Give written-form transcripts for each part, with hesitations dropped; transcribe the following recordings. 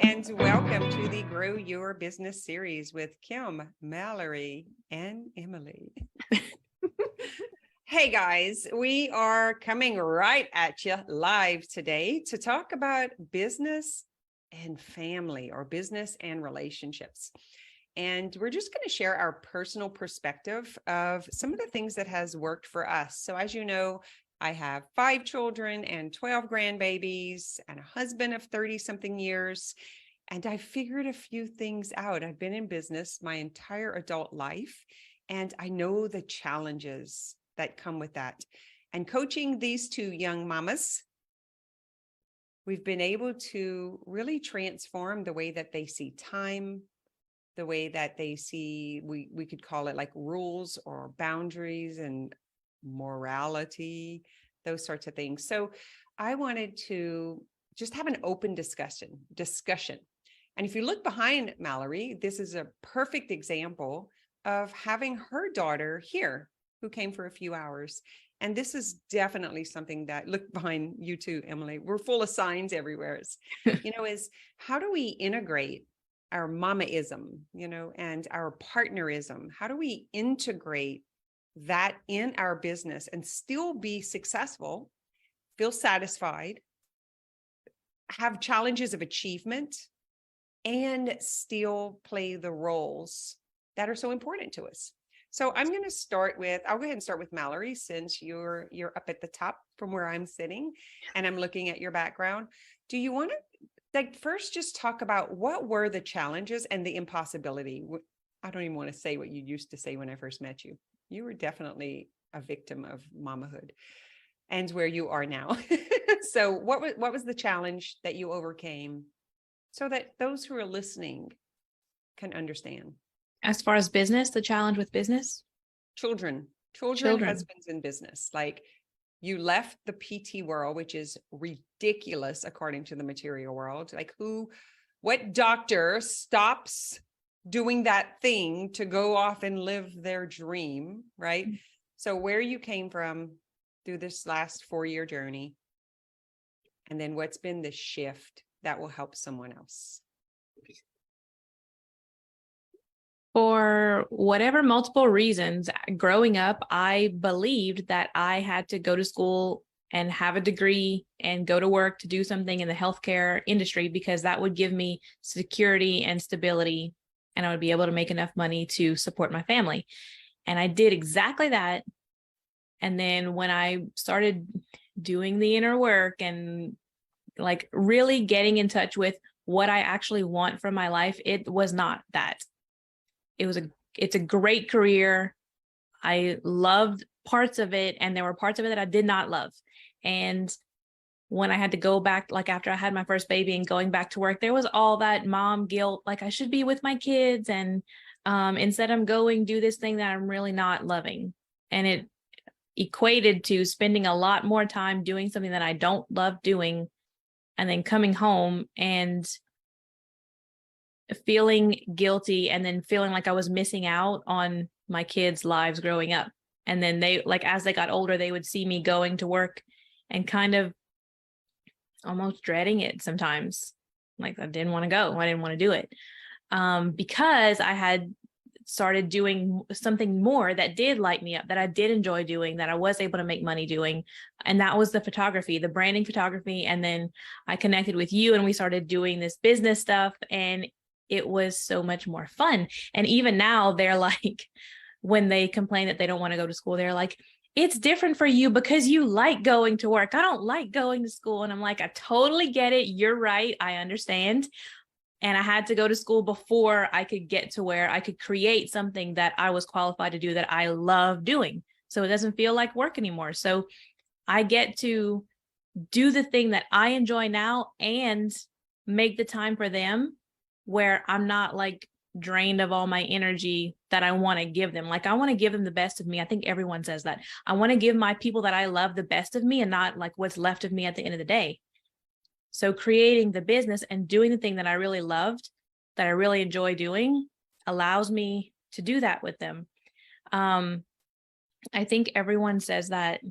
and welcome to the Grow Your Business series with Kim, Malerie, and Emily. Hey guys, we are coming right at you live today to talk about business and family, or business and relationships. And we're just going to share our personal perspective of some of the things that has worked for us. So as you know, I have 5 children and 12 grandbabies and a husband of 30 something years. And I figured a few things out. I've been in business my entire adult life, and I know the challenges that come with that. And coaching these 2 young mamas, we've been able to really transform the way that they see time, the way that they see, we could call it like rules or boundaries and morality, those sorts of things. So I wanted to just have an open discussion. And if you look behind Malerie, this is a perfect example of having her daughter here who came for a few hours. And this is definitely something that, look behind you too, Emily, we're full of signs everywhere. Is how do we integrate our mamaism, and our partnerism? How do we integrate that in our business and still be successful, feel satisfied, have challenges of achievement, and still play the roles that are so important to us? So I'll go ahead and start with Malerie, since you're up at the top from where I'm sitting and I'm looking at your background. Do you want to first just talk about what were the challenges and the impossibility? I don't even want to say what you used to say when I first met you. You were definitely a victim of mamahood, and where you are now. So what was the challenge that you overcame so that those who are listening can understand? As far as business, the challenge with business? Children, husbands in business. Like, you left the PT world, which is ridiculous according to the material world. Like, what doctor stops doing that thing to go off and live their dream, right? Mm-hmm. So where you came from through this last 4-year journey, and then what's been the shift that will help someone else? For whatever multiple reasons, growing up, I believed that I had to go to school and have a degree and go to work to do something in the healthcare industry, because that would give me security and stability, and I would be able to make enough money to support my family. And I did exactly that. And then when I started doing the inner work and like really getting in touch with what I actually want from my life, it was not that. It's a great career. I loved parts of it, and there were parts of it that I did not love. And when I had to go back, like after I had my first baby and going back to work, there was all that mom guilt, like I should be with my kids. And instead I'm going do this thing that I'm really not loving. And it equated to spending a lot more time doing something that I don't love doing, and then coming home and feeling guilty, and then feeling like I was missing out on my kids' lives growing up. And then they, like, as they got older, they would see me going to work and kind of almost dreading it sometimes. Like, I didn't want to go. I didn't want to do it because I had started doing something more that did light me up, that I did enjoy doing, that I was able to make money doing. And that was the photography, the branding photography. And then I connected with you and we started doing this business stuff, and it was so much more fun. And even now they're like, when they complain that they don't want to go to school, they're like, it's different for you because you like going to work. I don't like going to school. And I'm like, I totally get it. You're right. I understand. And I had to go to school before I could get to where I could create something that I was qualified to do, that I love doing. So it doesn't feel like work anymore. So I get to do the thing that I enjoy now and make the time for them, where I'm not like drained of all my energy that I want to give them. Like, I want to give them the best of me. I think everyone says that. I want to give my people that I love the best of me, and not like what's left of me at the end of the day. So creating the business and doing the thing that I really loved, that I really enjoy doing, allows me to do that with them. I think everyone says that.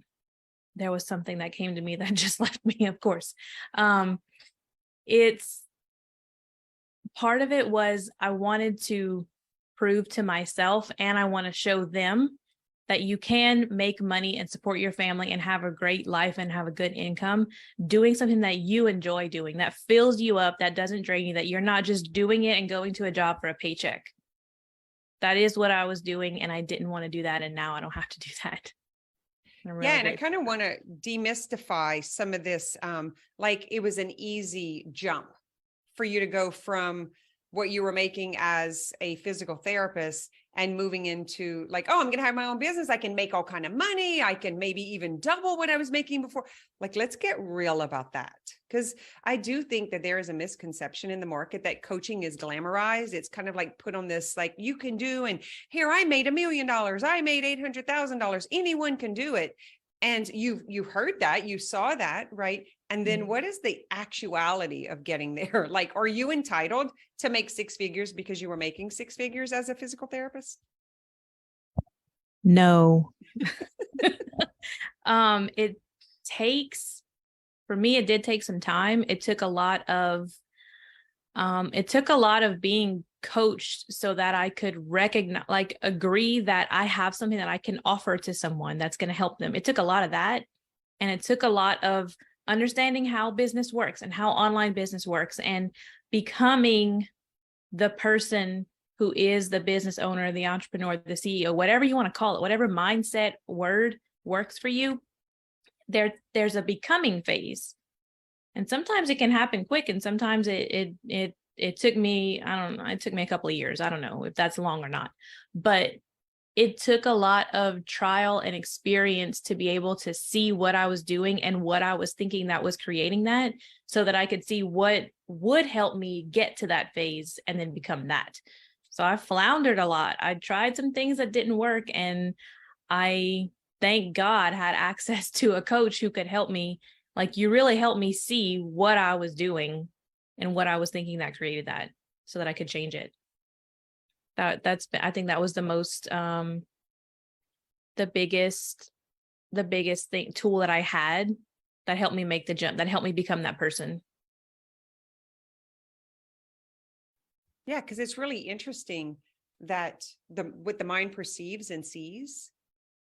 There was something that came to me that just left me, of course. It's part of it was I wanted to prove to myself, and I want to show them that you can make money and support your family and have a great life and have a good income doing something that you enjoy doing, that fills you up, that doesn't drain you, that you're not just doing it and going to a job for a paycheck. That is what I was doing, and I didn't want to do that, and now I don't have to do that. Really, and I kind of want to demystify some of this. Like it was an easy jump for you to go from what you were making as a physical therapist and moving into like, oh, I'm going to have my own business. I can make all kind of money. I can maybe even double what I was making before. Like, let's get real about that. Because I do think that there is a misconception in the market that coaching is glamorized. It's kind of like put on this, like you can do, and here I made $1 million. I made $800,000. Anyone can do it. And you heard that, you saw that, right? And then what is the actuality of getting there? Like, are you entitled to make 6 figures because you were making 6 figures as a physical therapist? No. It takes, for me, it did take some time. It took a lot of being coached so that I could recognize, like agree that I have something that I can offer to someone that's going to help them. It took a lot of that. And it took a lot of understanding how business works and how online business works and becoming the person who is the business owner, the entrepreneur, the CEO, whatever you want to call it, whatever mindset word works for you. There's a becoming phase. And sometimes it can happen quick. And sometimes it took me, I don't know, it took me a couple of years. I don't know if that's long or not, but it took a lot of trial and experience to be able to see what I was doing and what I was thinking that was creating that, so that I could see what would help me get to that phase and then become that. So I floundered a lot. I tried some things that didn't work, and I, thank God, had access to a coach who could help me. Like, you really helped me see what I was doing and what I was thinking that created that, so that I could change it. I think that was the most, the biggest tool that I had that helped me make the jump, that helped me become that person. Yeah, because it's really interesting that what the mind perceives and sees,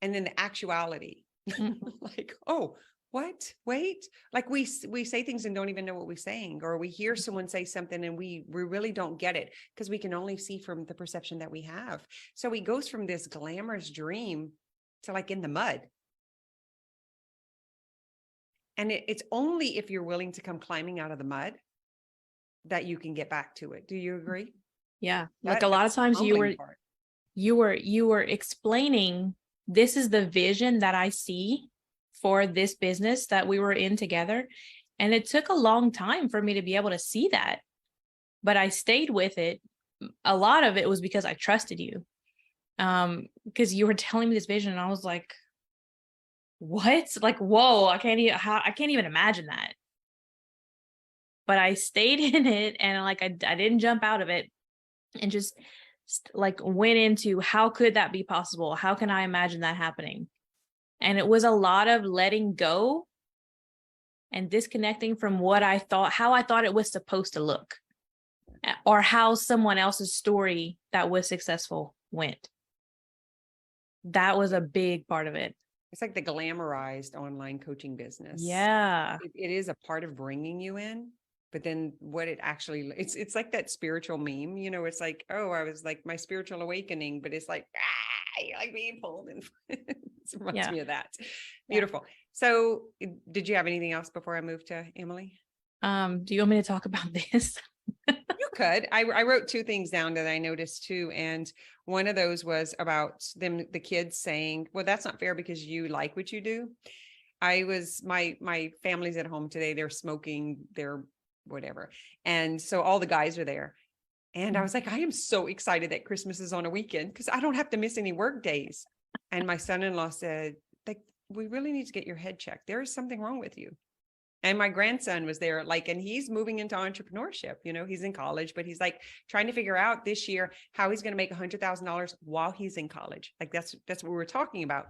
and then the actuality. Like, oh, what? Wait, like we say things and don't even know what we're saying, or we hear someone say something and we really don't get it because we can only see from the perception that we have. So he goes from this glamorous dream to like in the mud. And it's only if you're willing to come climbing out of the mud that you can get back to it. Do you agree? Yeah. Like a lot of times you were explaining, this is the vision that I see for this business that we were in together. And it took a long time for me to be able to see that, but I stayed with it. A lot of it was because I trusted you. Because you were telling me this vision and I was like, what? Like, whoa, I can't even imagine that. But I stayed in it, and like, I didn't jump out of it, and just like went into, how could that be possible? How can I imagine that happening? And it was a lot of letting go and disconnecting from how I thought it was supposed to look, or how someone else's story that was successful went. That was a big part of it. It's like the glamorized online coaching business. Yeah. It is a part of bringing you in, but then what it actually, it's like that spiritual meme, it's like, oh, I was like my spiritual awakening, but it's like, you're like being pulled in. It reminds me of that. Beautiful. Yeah. So did you have anything else before I move to Emily? Do you want me to talk about this? You could. I wrote 2 things down that I noticed too. And one of those was about the kids saying, well, that's not fair because you like what you do. My family's at home today. They're smoking, they're whatever. And so all the guys are there. And I was like, I am so excited that Christmas is on a weekend because I don't have to miss any work days. And my son-in-law said, like, we really need to get your head checked. There is something wrong with you. And my grandson was there, like, and he's moving into entrepreneurship. He's in college, but he's like trying to figure out this year how he's going to make $100,000 while he's in college. Like that's what we were talking about.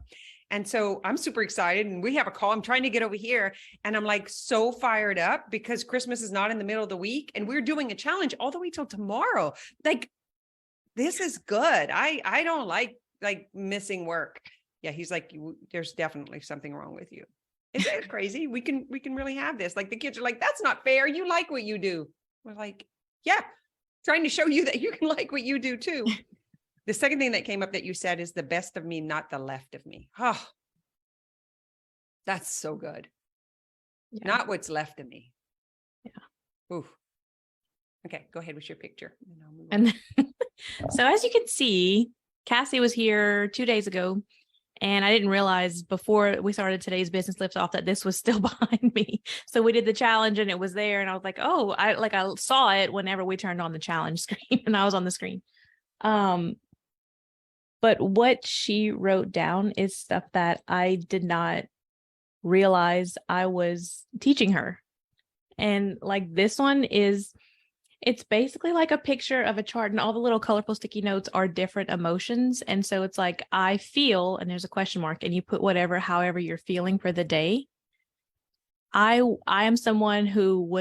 And so I'm super excited, and we have a call. I'm trying to get over here, and I'm like so fired up because Christmas is not in the middle of the week, and we're doing a challenge all the way till tomorrow. Like, this is good. I don't like missing work. Yeah, he's like, there's definitely something wrong with you. Isn't it crazy? We can really have this. Like, the kids are like, that's not fair. You like what you do. We're like, yeah, trying to show you that you can like what you do too. The second thing that came up that you said is the best of me, not the left of me. Oh, that's so good. Yeah. Not what's left of me. Yeah. Ooh. Okay, go ahead with your picture. And so as you can see, Cassie was here 2 days ago. And I didn't realize before we started today's business lifts off that this was still behind me. So we did the challenge and it was there. And I was like, oh, I saw it whenever we turned on the challenge screen and I was on the screen. But what she wrote down is stuff that I did not realize I was teaching her. And like this one it's basically like a picture of a chart, and all the little colorful sticky notes are different emotions. And so it's like, I feel, and there's a question mark, and you put however you're feeling for the day. I am someone who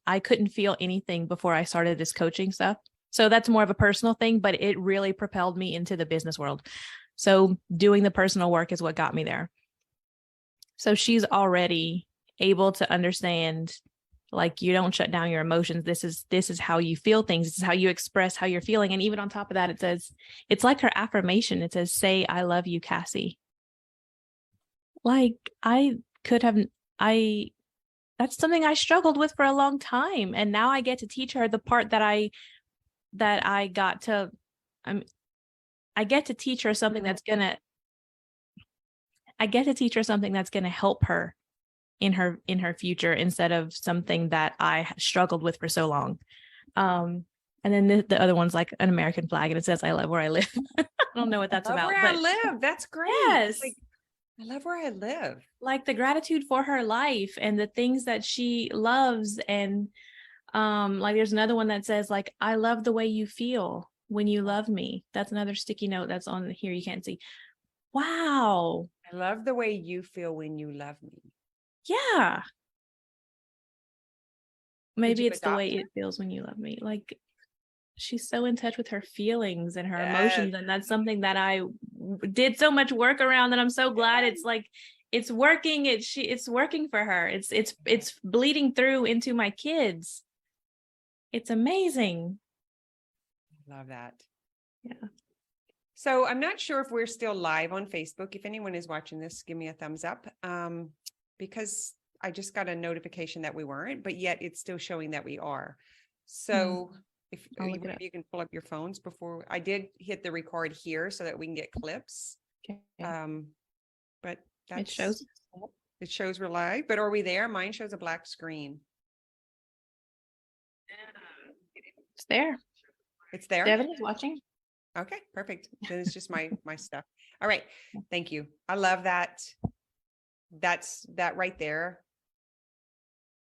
I couldn't feel anything before I started this coaching stuff. So that's more of a personal thing, but it really propelled me into the business world. So doing the personal work is what got me there. So she's already able to understand, like, you don't shut down your emotions. This is how you feel things. This is how you express how you're feeling. And even on top of that, it says, it's like her affirmation. It says, say, I love you, Cassie. Like, that's something I struggled with for a long time. And now I get to teach her the part I get to teach her something that's going to help her in her future, instead of something that I struggled with for so long. And then the other one's like an American flag, and it says, I love where I live. I don't know what that's about. Where I live. That's great. Yes. Like, I love where I live. Like the gratitude for her life and the things that she loves. And like there's another one that says, like, I love the way you feel when you love me. That's another sticky note that's on here. You can't see. Wow. I love the way you feel when you love me. Yeah. Maybe it's the way it feels when you love me. Like, she's so in touch with her feelings and her emotions. And that's something that I did so much work around, that I'm so glad it's like, it's working. It's working for her. It's bleeding through into my kids. It's amazing. Love that. Yeah. So I'm not sure if we're still live on Facebook. If anyone is watching this, give me a thumbs up. Because I just got a notification that we weren't, but yet it's still showing that we are. So if you can pull up your phones before, I did hit the record here so that we can get clips. Okay. But it shows we're live, but are we there? Mine shows a black screen. It's there. It's there. Devin is watching. Okay, perfect. Then it's just my stuff. All right. Thank you. I love that. That right there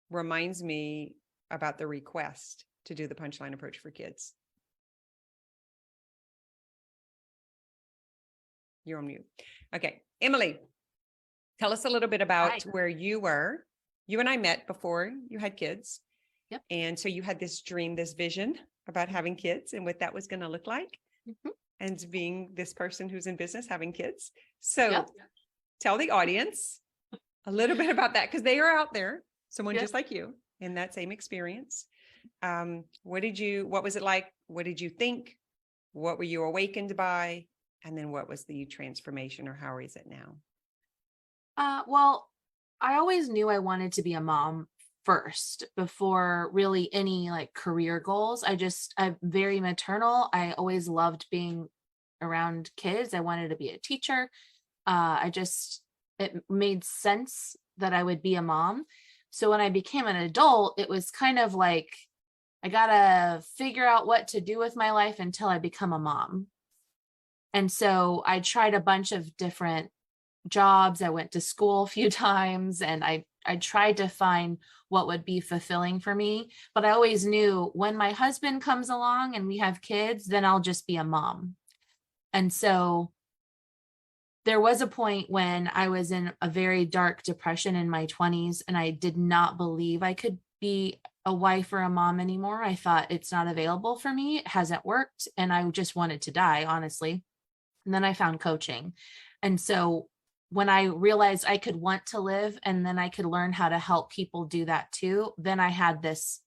reminds me about the request to do the punchline approach for kids. You're on mute. Okay. Emily, tell us a little bit about where you were. You and I met before you had kids. Yep. And so you had this dream, this vision about having kids and what that was going to look like. Mm-hmm. And being this person who's in business, having kids. So tell the audience a little bit about that, because they are out there, someone just like you in that same experience. What was it like? What did you think? What were you awakened by? And then what was the transformation, or how is it now? Well, I always knew I wanted to be a mom first before really any like career goals. I'm very maternal. I always loved being around kids. I wanted to be a teacher. It made sense that I would be a mom. So when I became an adult, it was kind of like, I gotta figure out what to do with my life until I become a mom. And so I tried a bunch of different jobs. I went to school a few times, and I I tried to find what would be fulfilling for me, but I always knew when my husband comes along and we have kids, then I'll just be a mom. And so there was a point when I was in a very dark depression in my 20s, and I did not believe I could be a wife or a mom anymore. I thought it's not available for me. It hasn't worked. And I just wanted to die, honestly. And then I found coaching. And so when I realized I could want to live and then I could learn how to help people do that too, then I had this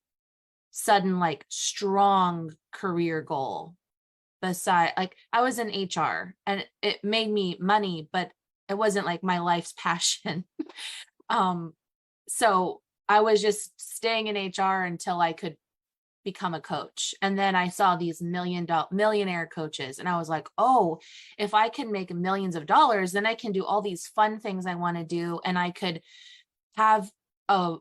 sudden, like, strong career goal. Beside, like, I was in HR and it made me money, but it wasn't like my life's passion. So I was just staying in HR until I could become a coach. And then I saw these millionaire coaches, and I was like, oh, if I can make millions of dollars, then I can do all these fun things I want to do. And I could have a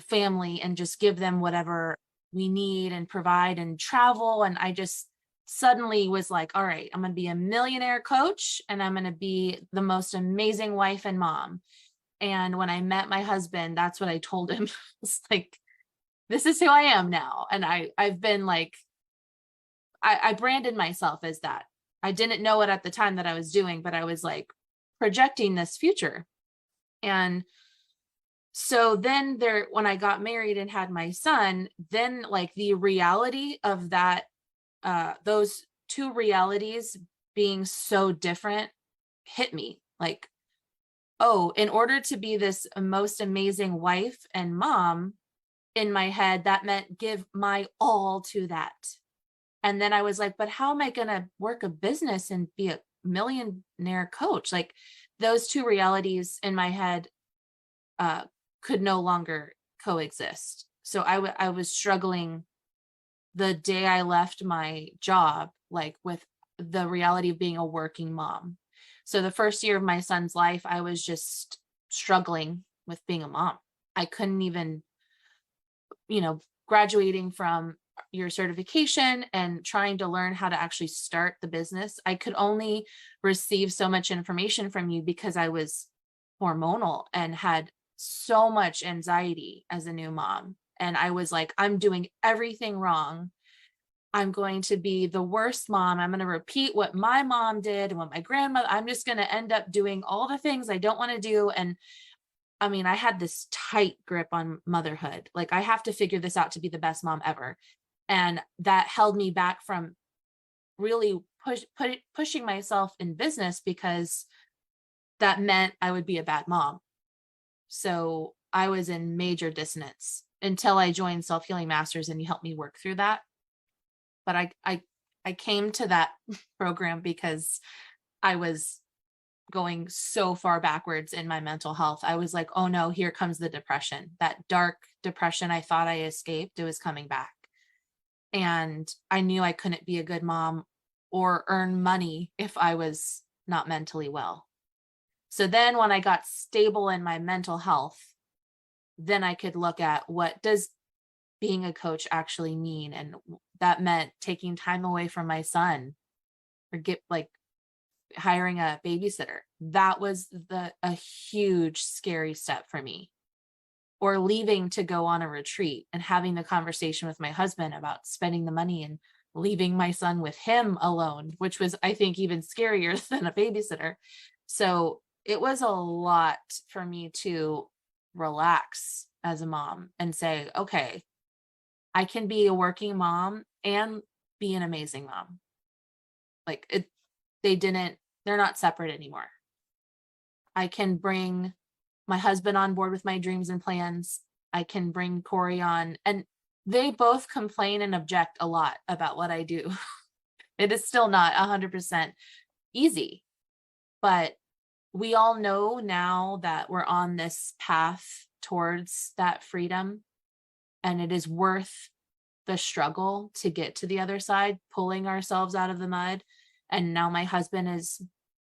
family and just give them whatever we need and provide and travel. And I just suddenly was like, all right, I'm going to be a millionaire coach, and I'm going to be the most amazing wife and mom. And when I met my husband, that's what I told him. It's like, this is who I am now. And I've been like, I branded myself as that. I didn't know it at the time that I was doing, but I was like projecting this future. And so then when I got married and had my son, then like the reality of that, those two realities being so different hit me like, oh, in order to be this most amazing wife and mom, in my head, that meant give my all to that. And then I was like, but how am I going to work a business and be a millionaire coach? Like, those two realities in my head could no longer coexist. So I was struggling the day I left my job, like with the reality of being a working mom. So the first year of my son's life, I was just struggling with being a mom. I couldn't even, graduating from your certification and trying to learn how to actually start the business. I could only receive so much information from you because I was hormonal and had so much anxiety as a new mom. And I was like, I'm doing everything wrong. I'm going to be the worst mom. I'm going to repeat what my mom did and what my grandmother, I'm just going to end up doing all the things I don't want to do. And I mean, I had this tight grip on motherhood. Like, I have to figure this out to be the best mom ever. And that held me back from really pushing myself in business, because that meant I would be a bad mom. So I was in major dissonance until I joined Self-Healing Masters, and you helped me work through that. But I came to that program because I was going so far backwards in my mental health. I was like, oh no, here comes the depression. That dark depression I thought I escaped, it was coming back. And I knew I couldn't be a good mom or earn money if I was not mentally well. So then when I got stable in my mental health, then I could look at, what does being a coach actually mean? And that meant taking time away from my son, or hiring a babysitter. That was a huge, scary step for me. Or leaving to go on a retreat and having the conversation with my husband about spending the money and leaving my son with him alone, which was, I think, even scarier than a babysitter. So it was a lot for me to relax as a mom and say, okay, I can be a working mom and be an amazing mom. Like, they're not separate anymore. I can bring my husband on board with my dreams and plans. I can bring Corey on, and they both complain and object a lot about what I do. It is still not 100% easy, but we all know now that we're on this path towards that freedom, and it is worth the struggle to get to the other side, pulling ourselves out of the mud. And now my husband has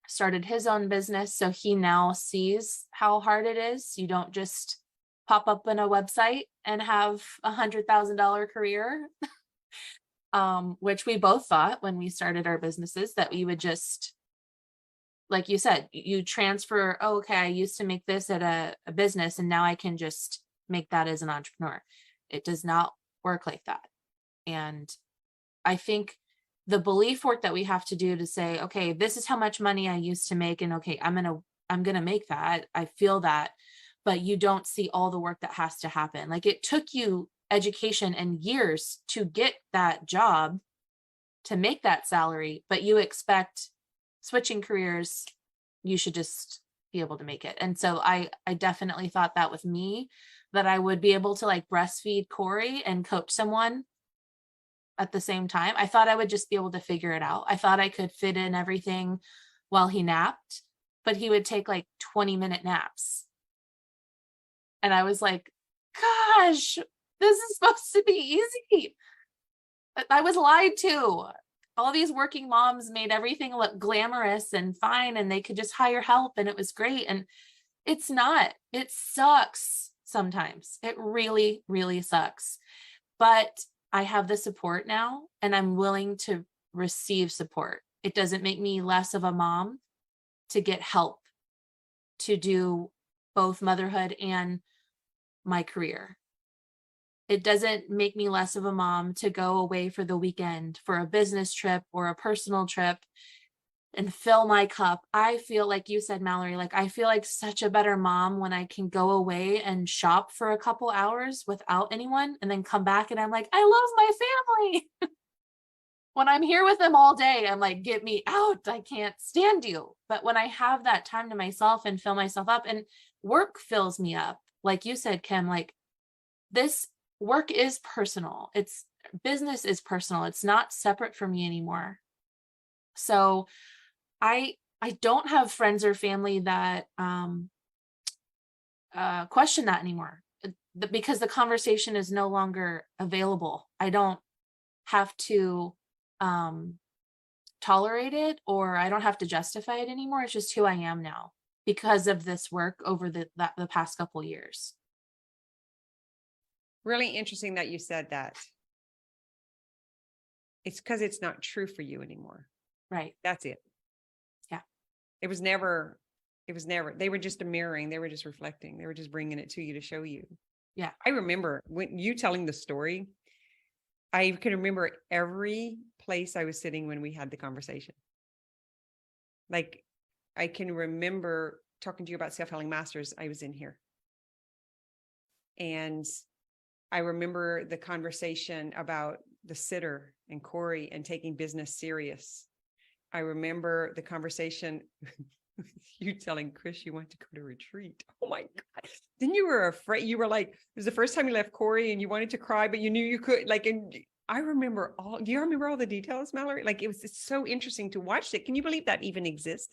started his own business, so he now sees how hard it is. You don't just pop up on a website and have $100,000 career, which we both thought when we started our businesses, that we would just like you said, you transfer, oh, okay, I used to make this at a business and now I can just make that as an entrepreneur. It does not work like that. And I think the belief work that we have to do to say, okay, this is how much money I used to make. And okay, I'm going to make that. I feel that, but you don't see all the work that has to happen. Like it took you education and years to get that job, to make that salary, but you expect switching careers, you should just be able to make it. And so I definitely thought that with me, that I would be able to like breastfeed Corey and coach someone at the same time. I thought I would just be able to figure it out. I thought I could fit in everything while he napped, but he would take like 20-minute naps. And I was like, gosh, this is supposed to be easy. But I was lied to. All these working moms made everything look glamorous and fine, and they could just hire help and it was great. And it's not. It sucks sometimes. It really, really sucks. But I have the support now and I'm willing to receive support. It doesn't make me less of a mom to get help to do both motherhood and my career. It doesn't make me less of a mom to go away for the weekend for a business trip or a personal trip and fill my cup. I feel like you said, Mallory, like I feel like such a better mom when I can go away and shop for a couple hours without anyone and then come back and I'm like, I love my family. When I'm here with them all day, I'm like, get me out. I can't stand you. But when I have that time to myself and fill myself up, and work fills me up, like you said, Kim, like this work is personal. It's business is personal. It's not separate from me anymore. So I don't have friends or family that question that anymore, because the conversation is no longer available. I don't have to tolerate it, or I don't have to justify it anymore. It's just who I am now because of this work over the past couple years. Really interesting that you said that. It's because it's not true for you anymore. Right. That's it. Yeah. It was never, they were just a mirroring. They were just reflecting. They were just bringing it to you to show you. Yeah. I remember when you telling the story, I can remember every place I was sitting when we had the conversation. Like I can remember talking to you about Self-Healing Masters. I was in here. And I remember the conversation about the sitter and Corey and taking business serious. I remember the conversation you telling Chris you went to go to retreat. Oh my God. Then you were afraid. You were like, it was the first time you left Corey and you wanted to cry, but you knew you could, like, and I remember do you remember all the details, Mallory? Like it's so interesting to watch it. Can you believe that even exists?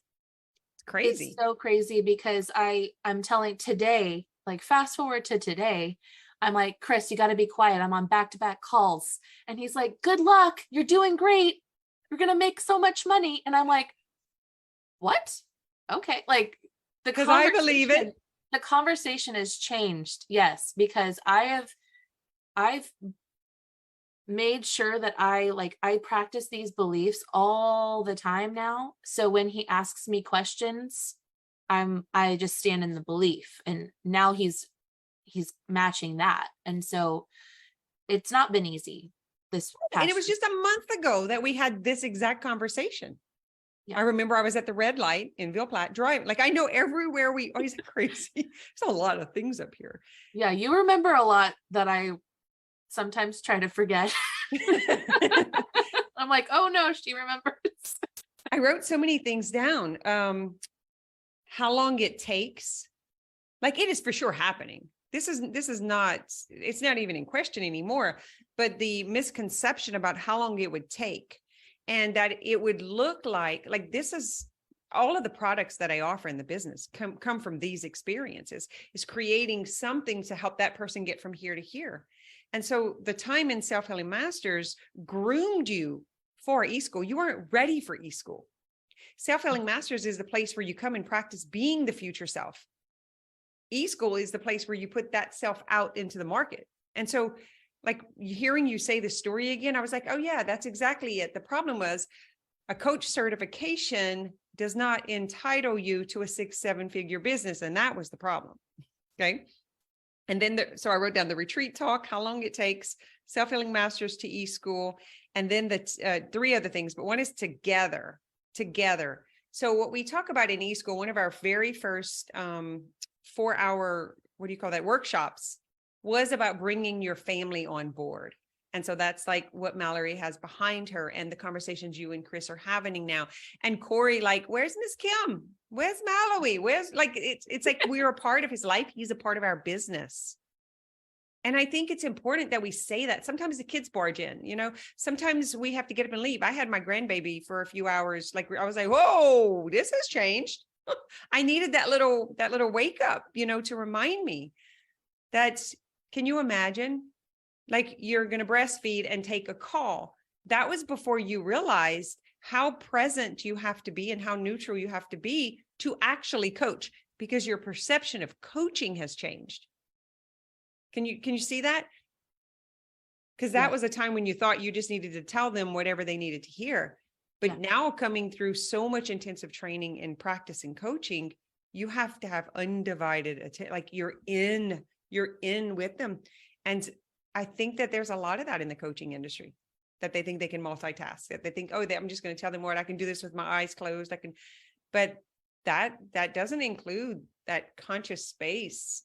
It's crazy. It's so crazy because I'm telling today, like fast forward to today, I'm like, Chris, you got to be quiet. I'm on back-to-back calls. And he's like, good luck. You're doing great. You're going to make so much money. And I'm like, what? Okay. Like because I believe it. The conversation has changed. Yes. Because I've made sure that I practice these beliefs all the time now. So when he asks me questions, I just stand in the belief, and now he's matching that. And so it's not been easy this past. And it was just a month ago that we had this exact conversation. Yeah. I remember I was at the red light in Ville Platte driving. Like I know everywhere we always crazy. There's a lot of things up here. Yeah. You remember a lot that I sometimes try to forget. I'm like, oh no, she remembers. I wrote so many things down. How long it takes. Like it is for sure happening. This is not, it's not even in question anymore, but the misconception about how long it would take and that it would look like this is all of the products that I offer in the business come from these experiences, is creating something to help that person get from here to here. And so the time in Self-Healing Masters groomed you for eSchool. You weren't ready for eSchool. Self-Healing Masters is the place where you come and practice being the future self. eSchool is the place where you put that self out into the market. And so like hearing you say the story again, I was like, oh yeah, that's exactly it. The problem was a coach certification does not entitle you to a 6-7 figure business. And that was the problem. Okay. And then, so I wrote down the retreat talk, how long it takes, self-healing masters to e-school, and then the 3 other things, but one is together. So what we talk about in e-school, one of our very first 4-hour, what do you call that, workshops, was about bringing your family on board. And so that's like what Malerie has behind her, and the conversations you and Chris are having now. And Corey, like, where's Miss Kim? Where's Malerie? Where's, like, it's like we're a part of his life. He's a part of our business. And I think it's important that we say that. Sometimes the kids barge in, you know, sometimes we have to get up and leave. I had my grandbaby for a few hours. Like, I was like, whoa, this has changed. I needed that little wake up, you know, to remind me that, can you imagine? Like, you're going to breastfeed and take a call. That was before you realized how present you have to be and how neutral you have to be to actually coach, because your perception of coaching has changed. Can you see that? Because that was a time when you thought you just needed to tell them whatever they needed to hear. But now, coming through so much intensive training and practice and coaching, you have to have undivided attention. Like, you're in with them. And I think that there's a lot of that in the coaching industry, that they think they can multitask, that they think, oh, I'm just going to tell them what I can do this with my eyes closed. But that doesn't include that conscious space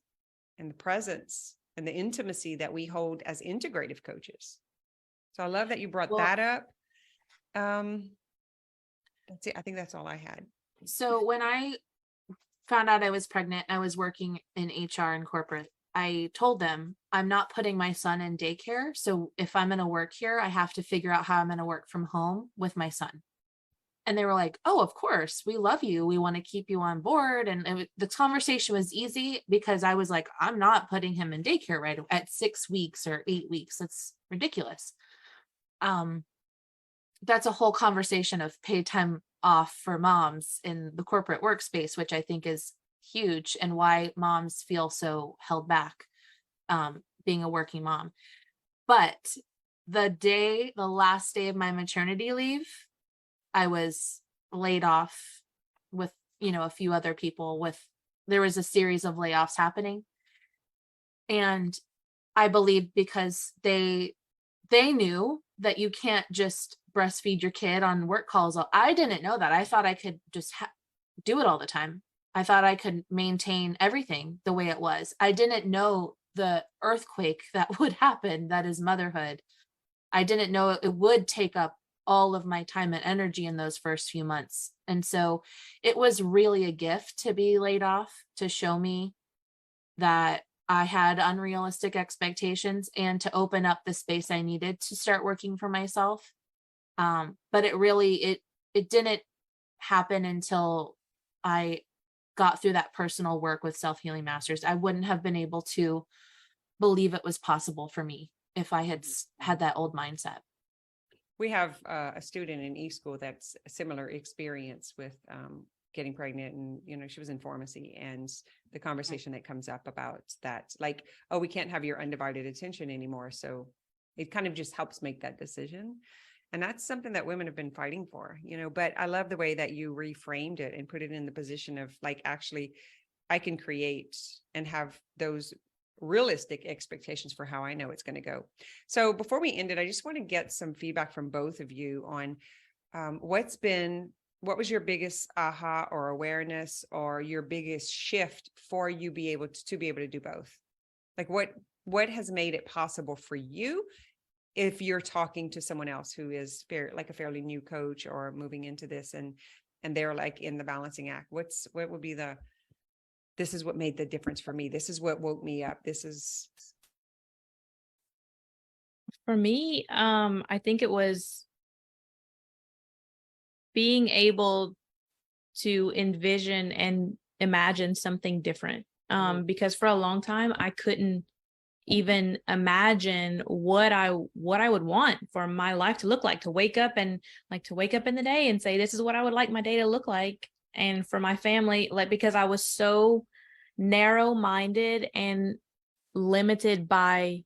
and the presence and the intimacy that we hold as integrative coaches. So I love that you brought that up. That's it. I think that's all I had. So when I found out I was pregnant, I was working in HR and corporate. I told them, I'm not putting my son in daycare. So if I'm going to work here, I have to figure out how I'm going to work from home with my son. And they were like, oh, of course, we love you. We want to keep you on board. And the conversation was easy, because I was like, I'm not putting him in daycare right at 6 weeks or 8 weeks. That's ridiculous. That's a whole conversation of paid time off for moms in the corporate workspace, which I think is huge, and why moms feel so held back being a working mom. But the last day of my maternity leave, I was laid off with, you know, a few other people. There was a series of layoffs happening, and I believe because they knew that you can't just breastfeed your kid on work calls. I didn't know that. I thought I could just do it all the time. I thought I could maintain everything the way it was. I didn't know the earthquake that would happen, that is motherhood. I didn't know it would take up all of my time and energy in those first few months. And so it was really a gift to be laid off, to show me that I had unrealistic expectations, and to open up the space I needed to start working for myself. But it didn't happen until I got through that personal work with self-healing masters. I wouldn't have been able to believe it was possible for me if I had had that old mindset. We have a student in e-school that's a similar experience with getting pregnant, and, you know, she was in pharmacy, and the conversation that comes up about that, like, oh, we can't have your undivided attention anymore. So it kind of just helps make that decision. And that's something that women have been fighting for, you know. But I love the way that you reframed it and put it in the position of, like, actually, I can create and have those realistic expectations for how I know it's going to go. So before we end it, I just want to get some feedback from both of you on what was your biggest aha or awareness, or your biggest shift for you be able to do both? Like, what has made it possible for you, if you're talking to someone else who is like a fairly new coach or moving into this, and they're like in the balancing act? What would be this is what made the difference for me. This is what woke me up. This is. For me, I think it was being able to envision and imagine something different. Because for a long time, I couldn't even imagine what I would want for my life to look like, to wake up in the day and say, this is what I would like my day to look like. And for my family, like, because I was so narrow-minded and limited by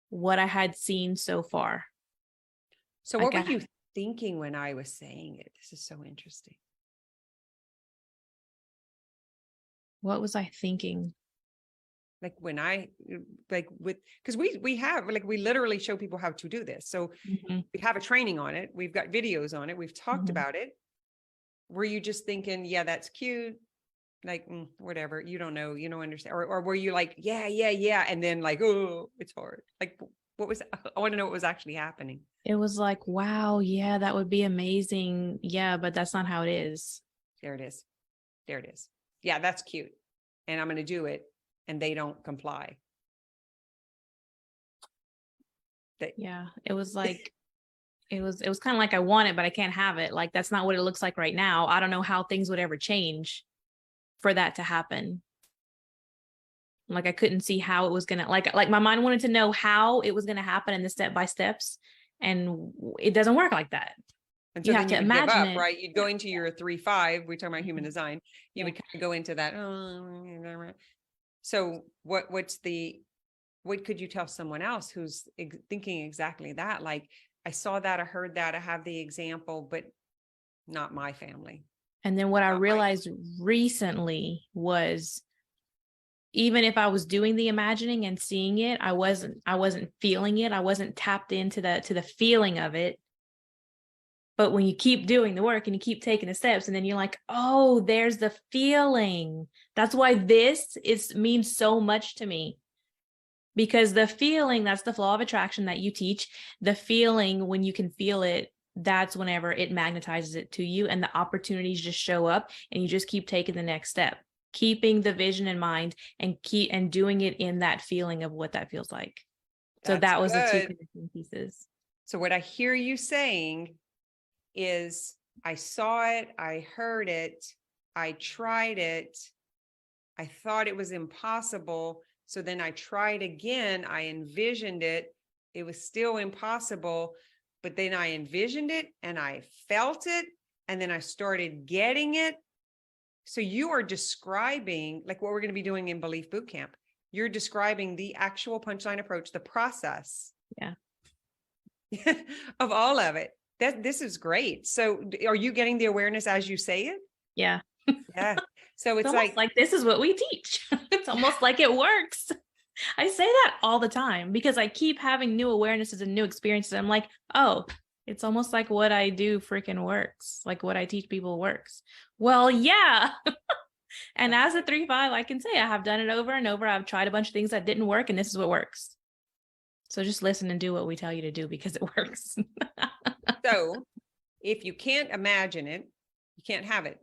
what I had seen so far. So what were you thinking when I was saying it? This is so interesting. What was I thinking? Like when because we have, like, we literally show people how to do this. So Mhm. we have a training on it. We've got videos on it. We've talked Mhm. about it. Were you just thinking, yeah, that's cute? Like, whatever, you don't know, you don't understand. Or were you like, yeah. And then like, oh, it's hard. Like, what was, I want to know what was actually happening. It was like, wow, yeah, that would be amazing. Yeah, but that's not how it is. There it is. There it is. Yeah, that's cute. And I'm going to do it. And they don't comply. Yeah, it was like, it was kind of like, I want it, but I can't have it. Like, that's not what it looks like right now. I don't know how things would ever change for that to happen. Like, I couldn't see how it was going to, like my mind wanted to know how it was going to happen in the step by steps. And it doesn't work like that. And so You then have you to would give imagine up, it. right? You'd go into your 3-5. We talk about human design. You Yeah. would kind of go into that. So what could you tell someone else who's thinking exactly that? Like, I saw that, I heard that, I have the example, but not my family. And then what I Not my- realized recently was, even if I was doing the imagining and seeing it, I wasn't feeling it. I wasn't tapped into the feeling of it. But when you keep doing the work and you keep taking the steps, and then you're like, oh, there's the feeling. That's why this means so much to me. Because the feeling, that's the law of attraction that you teach. The feeling, when you can feel it, that's whenever it magnetizes it to you, and the opportunities just show up, and you just keep taking the next step, keeping the vision in mind, and doing it in that feeling of what that feels like. So that was the two connecting pieces. So what I hear you saying is, I saw it, I heard it, I tried it, I thought it was impossible. So then I tried again, I envisioned it, it was still impossible, but then I envisioned it and I felt it, and then I started getting it. So you are describing, like, what we're going to be doing in Belief Bootcamp. You're describing the actual punchline approach, the process. Yeah. Of all of it. This is great. So are you getting the awareness as you say it? Yeah. Yeah. So it's almost like this is what we teach. It's almost like it works. I say that all the time because I keep having new awarenesses and new experiences. I'm like, oh, it's almost like what I do freaking works. Like what I teach people works. Well, yeah. And as a 3-5, I can say I have done it over and over. I've tried a bunch of things that didn't work, and this is what works. So just listen and do what we tell you to do, because it works. So if you can't imagine it, you can't have it.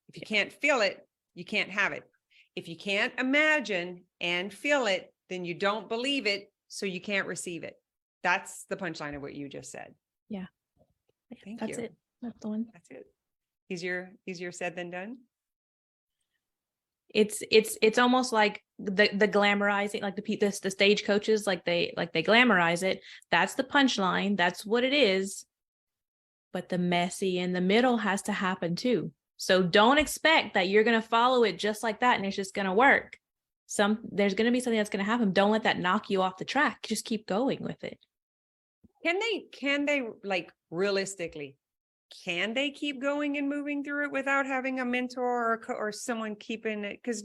If you can't feel it, you can't have it. If you can't imagine and feel it, then you don't believe it, so you can't receive it. That's the punchline of what you just said. Yeah. Thank you. That's it. That's the one. That's it. Easier said than done. It's almost like the glamorizing, like the stage coaches, like they glamorize it. That's the punchline. That's what it is. But the messy in the middle has to happen too. So don't expect that you're going to follow it just like that and it's just going to work. There's going to be something that's going to happen. Don't let that knock you off the track. Just keep going with it. Can they like, realistically, can they keep going and moving through it without having a mentor or someone keeping it? Because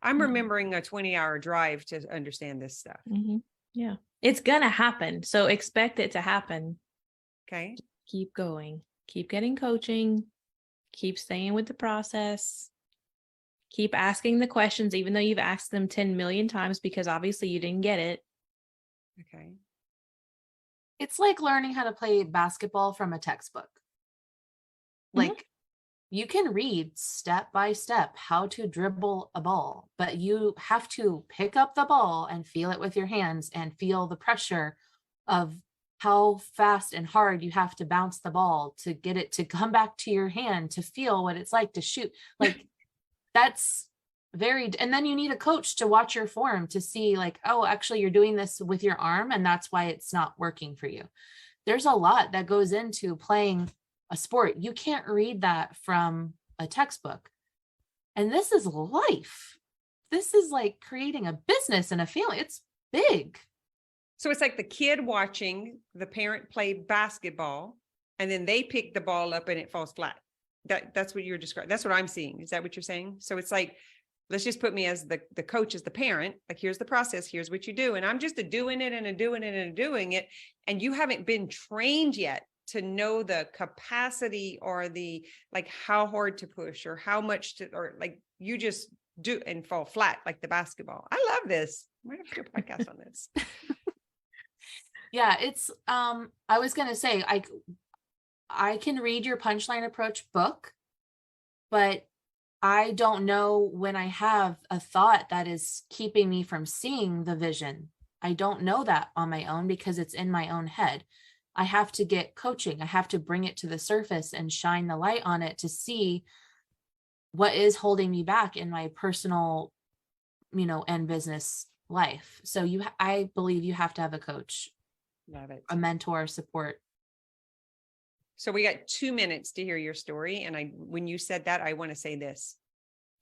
I'm remembering a 20-hour drive to understand this stuff. Mm-hmm. Yeah, it's gonna happen. So expect it to happen. Okay. Keep going. Keep getting coaching. Keep staying with the process. Keep asking the questions, even though you've asked them 10 million times, because obviously you didn't get it. Okay. It's like learning how to play basketball from a textbook. Like, you can read step by step how to dribble a ball, but you have to pick up the ball and feel it with your hands and feel the pressure of how fast and hard you have to bounce the ball to get it to come back to your hand, to feel what it's like to shoot. Like, that's and then you need a coach to watch your form to see, like, oh, actually you're doing this with your arm and that's why it's not working for you. There's a lot that goes into playing a sport. You can't read that from a textbook. And this is life. This is like creating a business and a family. It's big. So it's like the kid watching the parent play basketball, and then they pick the ball up and it falls flat. that's what you're describing. That's what I'm seeing. Is that what you're saying? So it's like, let's just put me as the coach, as the parent, like, here's the process, here's what you do. And I'm just doing it and doing it and doing it. And you haven't been trained yet to know the capacity or the, like, how hard to push or how much to, or like, you just do and fall flat like the basketball. I love this. I'm going to do a podcast on this. Yeah, it's, I was going to say, I can read your punchline approach book, but I don't know when I have a thought that is keeping me from seeing the vision. I don't know that on my own because it's in my own head. I have to get coaching. I have to bring it to the surface and shine the light on it to see what is holding me back in my personal, and business life. So I believe you have to have a coach, Love it. a mentor, support. So we got 2 minutes to hear your story. And when you said that, I want to say this.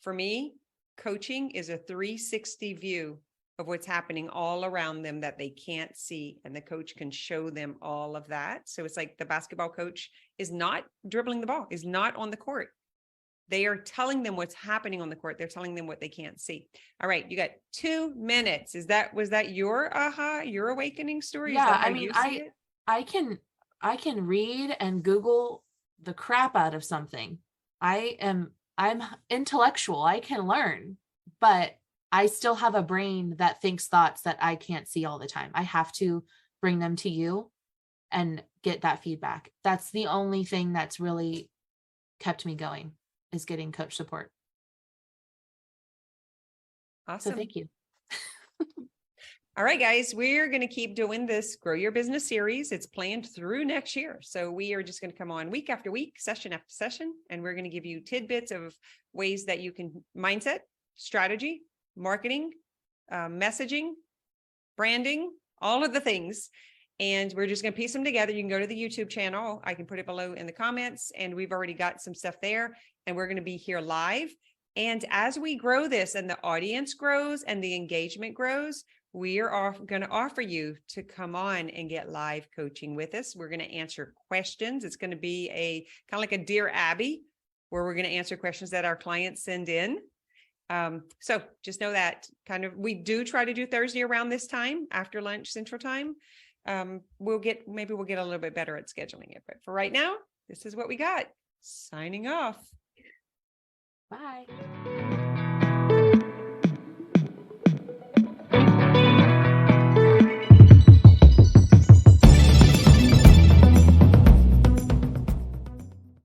For me, coaching is a 360 view of what's happening all around them that they can't see. And the coach can show them all of that. So it's like the basketball coach is not dribbling the ball, is not on the court. They are telling them what's happening on the court. They're telling them what they can't see. All right. You got 2 minutes. Was that your aha, your awakening story? Yeah. I can read and Google the crap out of something. I'm intellectual. I can learn, but I still have a brain that thinks thoughts that I can't see all the time. I have to bring them to you and get that feedback. That's the only thing that's really kept me going, is getting coach support. Awesome. So thank you. All right, guys, we're going to keep doing this Grow Your Business series. It's planned through next year. So we are just going to come on week after week, session after session, and we're going to give you tidbits of ways that you can mindset, strategy, marketing, messaging, branding, all of the things. And we're just going to piece them together. You can go to the YouTube channel. I can put it below in the comments, and we've already got some stuff there, and we're going to be here live. And as we grow this and the audience grows and the engagement grows, we are going to offer you to come on and get live coaching with us. We're going to answer questions. It's going to be a kind of like a Dear Abby, where we're going to answer questions that our clients send in. So just know that we do try to do Thursday around this time, after lunch Central Time. Maybe we'll get a little bit better at scheduling it. But for right now, this is what we got. Signing off. Bye.